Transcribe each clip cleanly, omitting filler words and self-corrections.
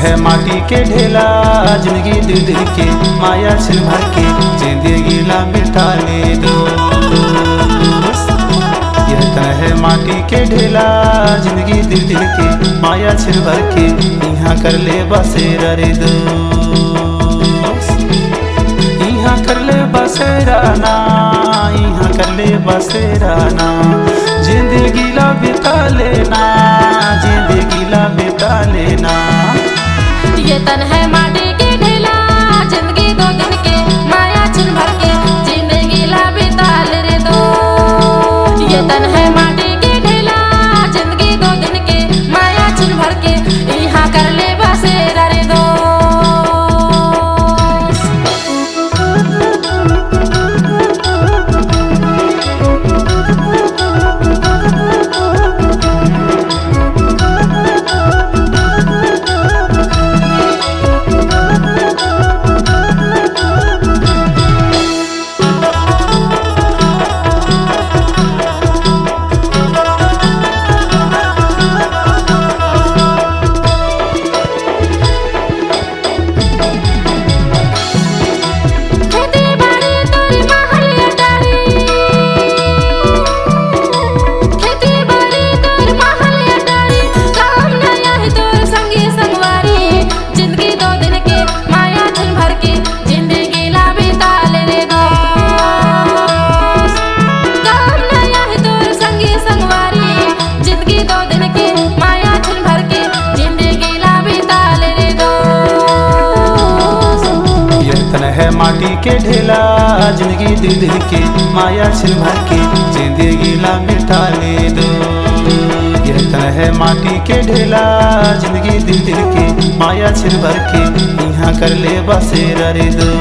है माटी के ढेला, जिंदगी दिल दिल के माया छिन भर के, जिंदगी ला मिटा ले दो। यह तन है माटी के ढेला, जिंदगी दिल दिल के माया छिन भर के, यहाँ कर ले बसेरा रे दो। यहाँ कर ले बसेरा ना, यहाँ कर ले बसेरा ना, जिंदगी ला बिता लेना, जिंदगी ला बिता लेना। ये तन है माटी के ढेला, जिंदगी दो दिन के माया छिन भर के, जिंदगी ला बिता ले दो। ये तन है माटी के ढेला, जिंदगी दो दिन के माया छिन भर के, यहाँ कर ले बसेरा रे दो। है माटी के ढेला, जिंदगी दिल दिल के माया छिन भर के, जिंदगी ला मिटा ले दो। यह तन है माटी के ढेला, जिंदगी दिल दिल के माया छिन भर के, यहाँ कर ले बसेरा रे दो।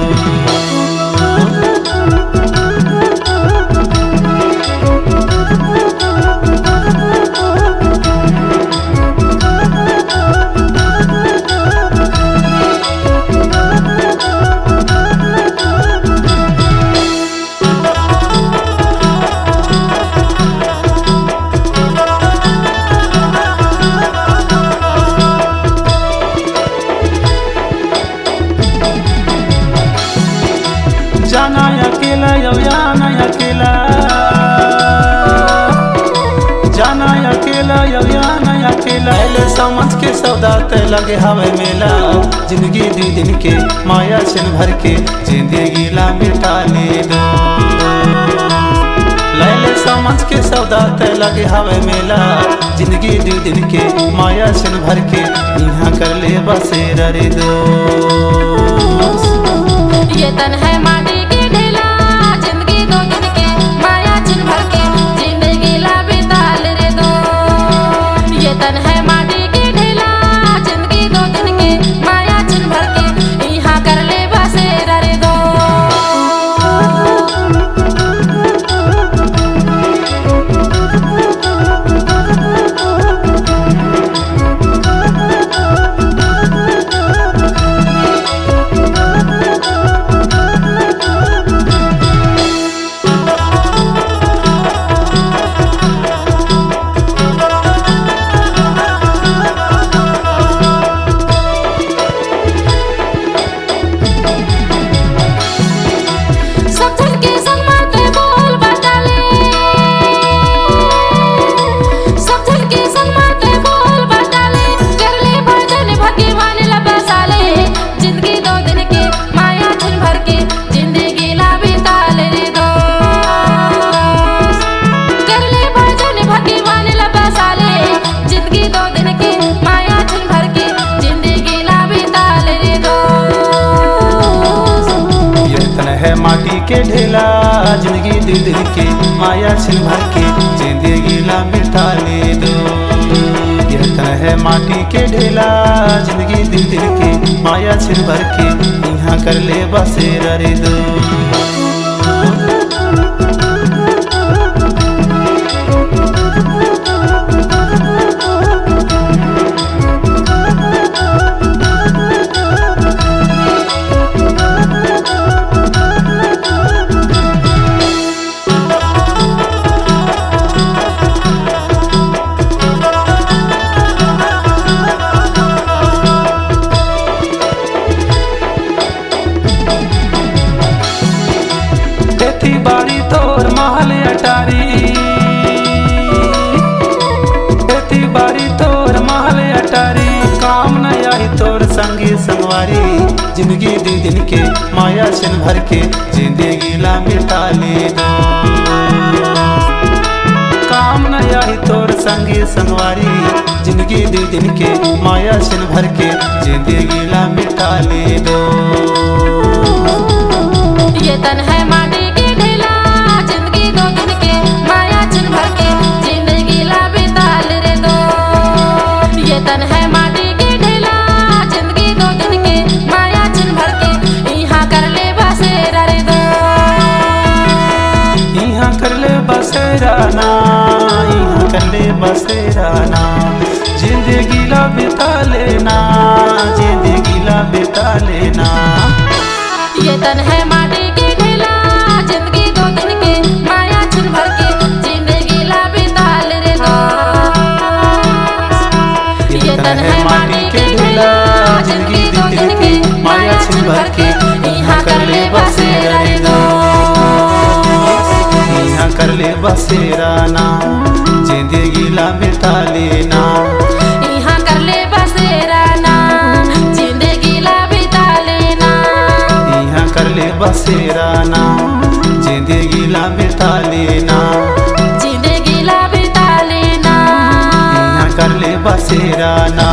जाना अकेला याना अकेला, जाना अकेला याना अकेला, ले समझ के सौदा ते लगे हवे मेला, जिंदगी दी दिन के माया छिन भर के, जिंदगी ला मिटा ले दो। ले समझ के सौदा ते लगे हवे मेला, जिंदगी दी दिन के माया छिन भर के, यहाँ कर ले बसेरा रे दो। ये तन है माटी के ढेला, जिंदगी दो दिन के माया छिन भर के, जिंदगी ला बिता ले दो। ये तन है माटी के ढेला, जिंदगी दो दिन के माया छिन भर के, यहाँ कर ले बसेरा रे दो। है माटी के ढेला, जिंदगी दिल दिल के माया छिन भर के, जिंदगी ला मिटा ले दो। यह तन है माटी के ढेला, जिंदगी दिल दिल के माया छिन भर के, यहाँ कर ले बसेरा रे दो। संगवारी जिंदगी दे दिन के माया छिन भर के जिंदगी ला मिटा ले दो। काम न आई तोर संगी संगवारी जिंदगी दे दिन के माया छिन भर के जिंदगी ला मिटा ले दो। ये तन है माटी के ढेला जिंदगी दो दिन के माया छिन भर के जिंदगी ला बिता ले दो। ये तन है माटी के ढेला जिंदगी दो दिन के माया छिन भर के यहाँ कर ले बसेरा रे दो। यहाँ कर ले बसेरा ना, यहाँ कर ले बसेरा ना, जिंदगी ला बिता लेना, जिंदगी ला बिता लेना। ये तन है माटी के ढेला जिंदगी दो दिन के माया छिन भर के जिंदगी ला बिता ले दो। ये तन है माटी के ढेला जिंदगी दो दिन के माया छिन भर के यहाँ कर ले बसेरा रे दो। यहाँ कर ले बसेरा ना, जिंदगी ला बिता लेना। यहाँ कर ले बसेरा ना जिंदगी ला बिता लेना। यहाँ कर ले बसेरा ना, जिंदगी ला बिता लेना। जिंदगी ला बिता लेना। यहाँ कर ले बसेरा ना।